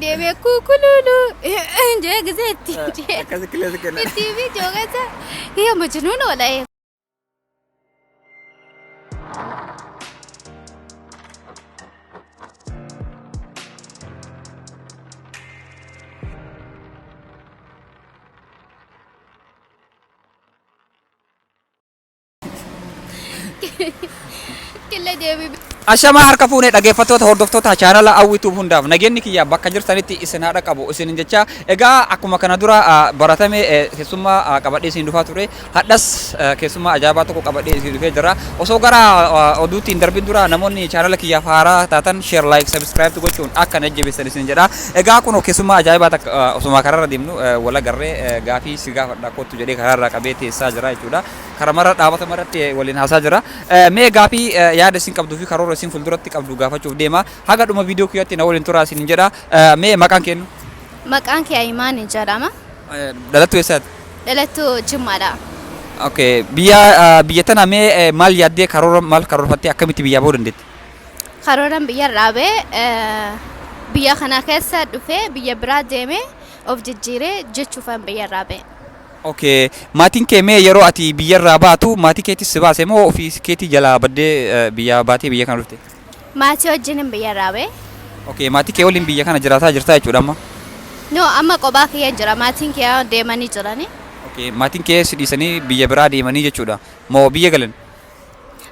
deemee kukululu jee gizeetti Akkasi qilleensa kenna. itti fi joogata hiya majnuun oola'e. Killa deemee. Ashama harka fuunee dhaggeeffattoota hordoftoota chaanala Awwituu hundaaf nageenyi kiyya bakka jirtanitti isin haadha qabu isin jecha egaa akkuma kana dura baratame keessummaa qabadhee isin dhufaa ture hadhas keessummaa ajaa'ibaa tokko qabadhee isin dhufee jira osoo gara oduutti hin darbin dura namoonni chaanala kiyyaaf haaraa taatan share like subscribe gochuun akka najjabeessan isin jedha egaa kun keessummaa ajaa'ibaa takka osuma kararra deemnu wala garree gaafii si gaafadha kottu jedhee kararra qabee teessaa jira jechuudha karamarra dhaabata maratti waliin haasaa jira mee gaafii yaada isin qabduu fi karoora isin fulduratti qabdu gaafachuuf deema haga dhuma viidiyoo kiyyatti na waliin turaa isin jedha mee maqaan kennu Maqaan kee Ayimaan jedhama. dhalattu eessaati Dhalattu Jimmaadha. okay biyya tana mee maal yaaddee karoora maal karoorfattee akkamitti biyyaa bahuu dandeetti Karooran biyyarraa bee biyya kana keessa dhufee biyya biraa deemee of jijjiiree jechuufan biyyarraa bee. okay maatiin kee mee yeroo ati biyyarraa baatu maatii keetis si baase moo ofii keetii jalaa baddee biyya baatee biyya kana dhufte Maatii wajjin biyyarraa bee. okay maatii kee waliin biyya kana jiraataa jirtaa jechuudha amma No amma qophaa kiyya jira maatiin kiyya deemanii jirani. okay maatiin kee si dhiisanii biyya biraa deemanii jechuudha moo biyya galan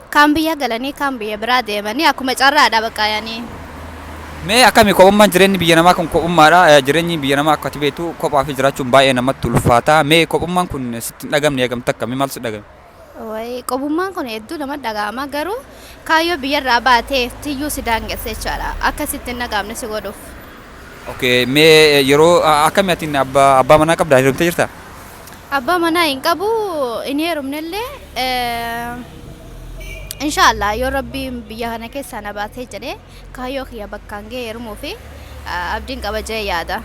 Kaan biyya galanii kaan biyya biraa deemanii akkuma carraadha baqaayanii. mee akkami kophummaan jireenyi biyya namaa kun kophummaadha jireenyi biyya namaa akka ati beektu kophaa fi jiraachuun baay'ee namatti ulfaata mee kophummaan kun sitti hin dhagamne eegamta akkamii maal si dhagame Wayi qobummaan kun hedduu nama dhaga'ama garuu kaayyoo biyyarraa baatee tiyyuu si daangessa jechaadha akkasitti hin dhagaamne si godhuuf. okay mee yeroo akkami atiin abbaa manaa qabdaa hirumtee jirta Abbaa manaa hin qabu inni heerumnellee Inshallah yoo rabbiin biyya kana keessaa na baatee jedhee kaayyoo kiyya bakkaan ga'ee heerumuu fi abdiin qaba jee yaada.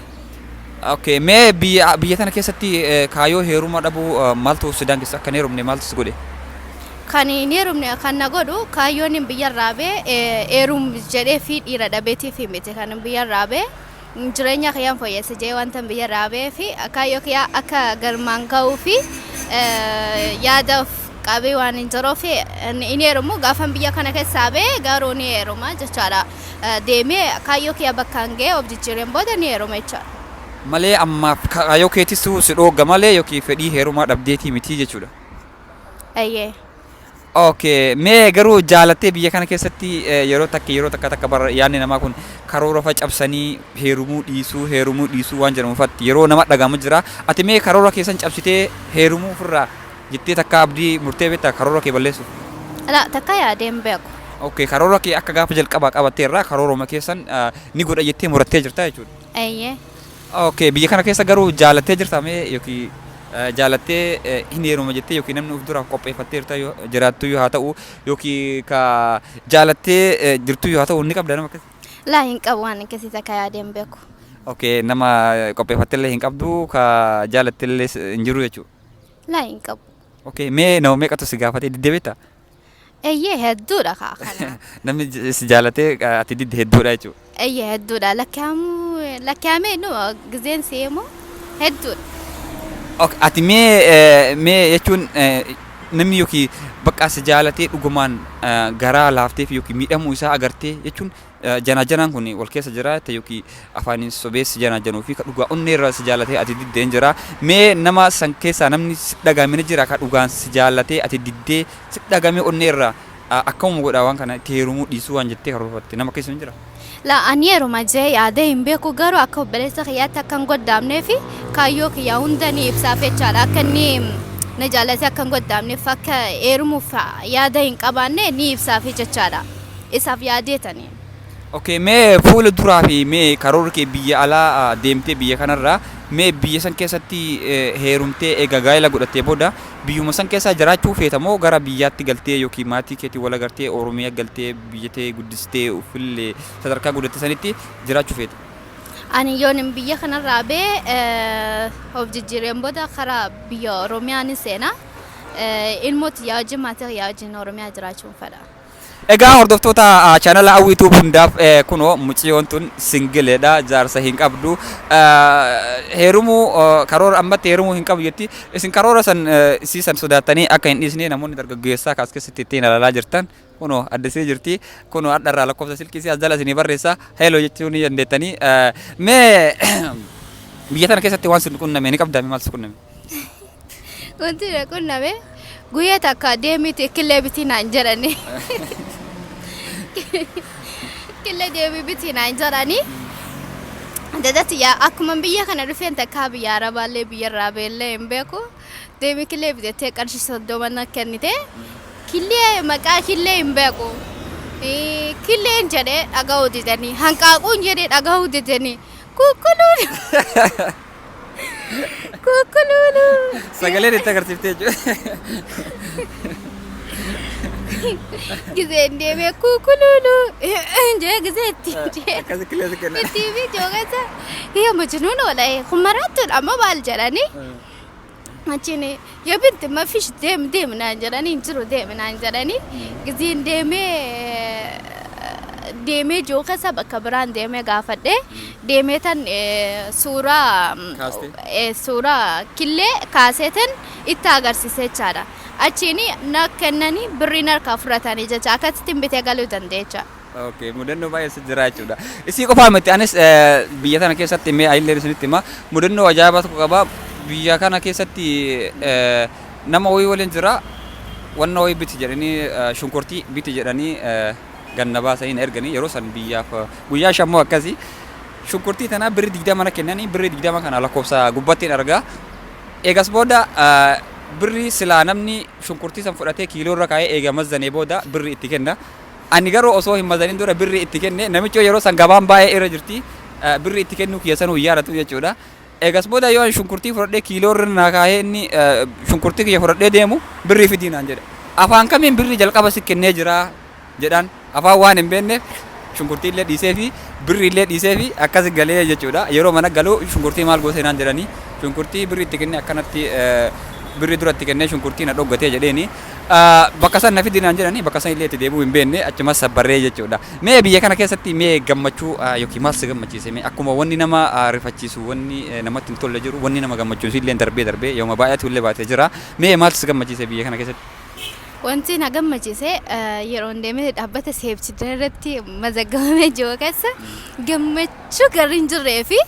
okay mee biyya tana keessatti kaayyoo heeruma dhabuu maaltu si daangessa akka hin heerumne maaltu si godhe Kan hin heerumne kan na godhu kaayyoon hin biyyarraa bee heerum jedhee fi dhiira dhabeetiif himite kan biyyarraa bee jireenya kiyyaan fooyyessa jee wanta biyyarraa bee fi kaayyoo kiyyaa akka galmaan ga'uu fi yaada qabee waan hin jiruuf inni heerumu gaafan biyya kana keessaa bee garuu ni heeruma jechaadha deemee kaayyoo kiyya bakkaan ga'ee of jijjiireen booda ni heeruma jechaadha. malee ammaaf kaayyoo keetis si dhoogga malee yookiin fedhii heerumaa dhabdeetii miti jechuudha Ayyee. okay mee garuu jaalattee biyya kana keessatti yeroo takka bara yaadni namaa kun karoora facabsanii heerumuu dhiisuu waan jedhamuufatti yeroo nama dhagamu jira ati mee karoora keessan cabsitee heerumuu ofirraa jettee takka abdii murtee beektaa karoora kee balleessuuf Ala takka yaadeen beeku. okay karoora kee akka gaafa jalqabaa qabatteerraa karooruma keessan ni godha jettee murattee jirta jechuudha Ayyee. okay biyya kana keessa garuu jaalattee jirta mee yookiin jaalattee hin heeruma jettee yookiin namni of duraaf qopheeffatteerta jiraattu yoo haa ta'u yookiin ka jaalattee jirtu yoo haa ta'u ni qabda nama akkasii Laa hin qabu waan akkasii takka yaadeen beeku. okay nama qopheeffatteellee hin qabdu ka jaalatteellee hin jiru jechuudha Laa hin qabu. okay mee nama meeqatu si gaafatee diddee beektaa Eyyee hedduudha kaa kana. namni si jaalatee ati didde hedduudha jechuudha Eyyee hedduudha lakkaa'amee nu gizeen seemu hedduudha. okay ati mee jechuun namni yookiin bakka si jaalatee dhugumaan garaa laafteef yookiin miidhamuu isaa agartee jechuun janaan kun wal keessa jira yookiin afaaniin sobeessi januu fi dhugaa onnee irraa si jaalatee ati diddeen jira mee nama san keessaa namni si dhagame jira ka dhugaan si jaalatee ati diddee si dhagame onnee irraa akkuma godhaa waan kana itti heerumuu dhiisuu waan jettee karoorfatte nama keessa jira La ani heeruma jee yaada hin beeku garuu akka obboleessa kiyyaatti akka hin goddaamnee fi kaayyoo kiyyaa hunda ni ibsaaf jechaadha akka inni na jaalatee akka hin goddaamneef akka heerumuuf yaada hin qabaanne ni ibsaaf jechaadha isaaf yaadeetanii. okay mee fuula duraa fi mee karoora kee biyya alaa deemtee biyya kanarraa mee biyya san keessatti heerumtee eega gaa'ela godhattee booda biyyuma san keessaa jiraachuu feeta moo gara biyyaatti galtee yookiin maatii keetii wal agartee oromiyaa galtee biyya tee guddistee ufillee sadarkaa guddatte sanitti jiraachuu feeta Ani yoon biyya kanarraa bee of jijjiireen booda karaa biyya Oromiyaa ni seena ilmooti yaa wajjin maatii yaa wajjin Oromiyaa jiraachuun fedha. Egaa hordoftoota chaanala YouTube hundaaf kunoo mucayyoon tun singileedha jaarsa hin qabdu heerumu karoora ammatti heerumu hin qabu jetti isin karoora san siisan sodaatanii akka hin dhiisne namoonni dargaggeessaa kaas keessatti ittiin ilaalaa jirtan kunoo addisee jirti kunoo addarraa lakkoofsa silkisii as jala isinii barreessa heeloo jechuun ni dandeettanii mee biyya tana keessatti waan sin qunname ni qabdaa maal sin qunname? Wanti na qunname guyyaa takka deemiti killee bitii naan jedhani. Killee deemii bitii naan jedhani. Dadatti yaa akkuma biyya kana dhufeen takka biyya Arabaallee biyya irraa beellee hin beeku. Deemii killee bitattee qarshii 30 kennite. Killee maqaa killee hin beeku. Killeen jedhee dhaga'uu didanii hanqaaquun jedhee dhaga'uu didanii kukkuluun. Kukululu. Sagaleen itti agarsiiftee jiru. Gizeen deemee kukululu. Jee gizeetti. Akkasii killee si kenna. Itti fi joogata. Yaa majnuun oola kumaraattuun amma baal jedhanii. Achiin yoo binti ma fish deem naan jedhanii jiru deem naan jedhanii. Gizeen deemee jookasa bakka biraan deemee gaafadhe deemee tan suuraa killee kaaseetan itti agarsiisee jechaadha. Achiin na kennanii birrii narkaa fudhatanii jecha akkasitti bitee galuu dandeecha. Okay, mudannoo baay'ee jira jechuudha. Isii qofaa miti anis biyya kana keessatti mee ayillee isinitti hima mudannoo ajaa'ibaa tokko qaba biyya kana keessatti nama wayii waliin jira wanna wayii biti jedhanii shunkurtii biti jedhanii ganna baasanii erganii yeroo san biyyaaf guyyaa shammoo akkasii shunkurtii tana birri 20 mana kennanii birri 20 kana lakkoofsa gubbattiin argaa eegas booda birri silaa namni shunkurtii san fudhatee kiiloo irra kaa'ee eega mazzanee booda birri itti kenna ani garuu osoo hin mazzanin dura birri itti kenne namichi yeroo san gabaan baay'ee irra jirti birri itti kennu kiyya san yaadatu jechuudha eegas booda yoo shunkurtii fudhadhee kiiloo irra naa kaa'ee inni shunkurtii kiyya fudhadhee deemu birri fidinaan jedha afaan kamiin birri jalqaba si kennee jira jedhan afaan waan hin beekneef shunkurtii illee dhiisee fi birri illee dhiisee fi akkas galee jechuudha yeroo mana galuu shunkurtii maal gootee naan jedhanii shunkurtii birri itti kennee akkanatti birri duratti kennee shunkurtii na dhoggatee jedheeni bakka san na fidinaan jedhanii bakka san illee itti deebuu hin beekne achumas sabbarree jechuudha mee biyya kana keessatti mee gammachuu yookiin maal si gammachiise mee akkuma wanni nama rifachiisu wanni namatti hin tolle jiru wanni nama gammachiisu illee darbee yooma baay'atu illee baatee jira mee maal si gammachiise biyya kana keessatti? Wanti na gammachiise yeroo deemee dhaabbata seebchi irratti mazaggamamee jiru keessa gammachuu garri hin jirree fi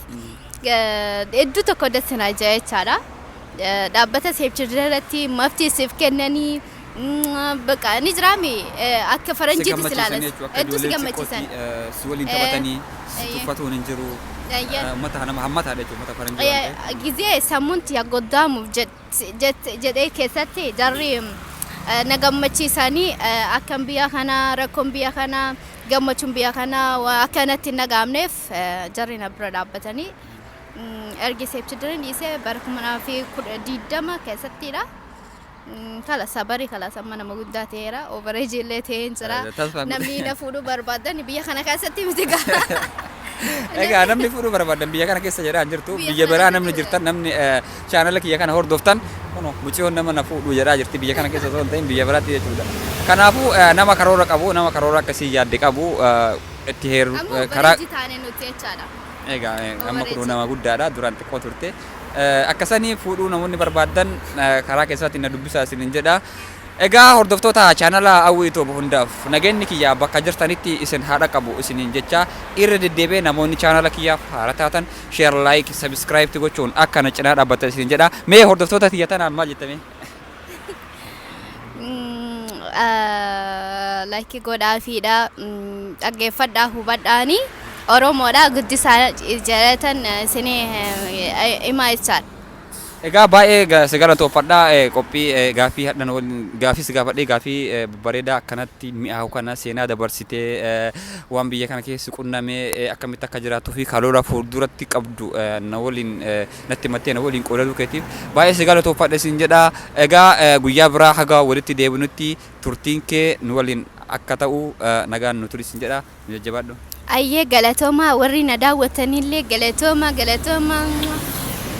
hedduu tokko dassinaa jira jechaadha. Dhaabbata seebchi irratti maftiisiif kennanii bakka ni jiraami akka faranjiitti silaalas hedduu si gammachiisan. Si waliin taphatanii si tuffatuun hin jiru. Ummata nama hammataadha jechuudha ummata faranjii. Gizee sammuunti yaggooddaamuuf jedhee keessatti jarri na gammachiisanii akkan biyya kana rakkoon biyya kana gammachuun biyya kana akkanatti hin dhagaamneef jarri na bira dhaabbatanii ergi seebchi dirin dhiisee bara 2020 keessattidha. Kalasa barii kalasa amma nama guddaa ta'eera overeejii illee ta'ee hin jira namni na fuudhuu barbaadan biyya kana keessatti miti gaha. Egaa namni fuudhuu barbaadan biyya kana keessa jedhaa jirtu biyya biraa namni jirtan namni chaanala kiyya kana hordoftan kuno mucayyoon nama na fuudhuu jedhaa jirti biyya kana keessa osoo hin ta'in biyya biraatti jechuudha. Kanaafuu nama karoora qabu nama karoora akkasii yaadde qabu itti heeru karaa taane nuti jechaadha. Egaa amma kun nama guddaadha duraan xiqqoo turte akkasanii fuudhuu namoonni barbaadan karaa keessatti na dubbisaa isinin jedha. Egaa hordoftoota chaanala Hawwii YouTube hundaaf nageenyi kiyya bakka jirtanitti isin haadha qabu isiniin jecha irra deddeebi'ee namoonni chaanala kiyyaaf haara taatan share like subscribe gochuun akka na cinaa dhaabbatan isiniin jedha. Mee hordoftoota kiyya tanaan maal jettame? Like godhaafiidha dhaggeeffadhaa hubadhaanii Oromoodha guddisaa jedhatan isinii himaa jechaadha. Egaa baay'ee sigara toofadhaa qophii gaafii hadhan gaafii sigaafadhee gaafii bareedaa akkanatti mi'aawu kana seenaa dabarsitee waan biyya kana keessa qunnamee akkamitti akka jiraatu fi karoora fuulduratti qabdu na waliin natti mattee na waliin qoodatu keetiif baay'ee sigara toofadhe siin jedha. Egaa guyyaa biraa haga walitti deebinutti turtiin kee nu waliin akka ta'u nagaan nu turi siin jedha nu jajjabaadhu. Ayyee galatooma warri na daawwatanillee galatooma.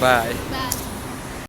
Bye.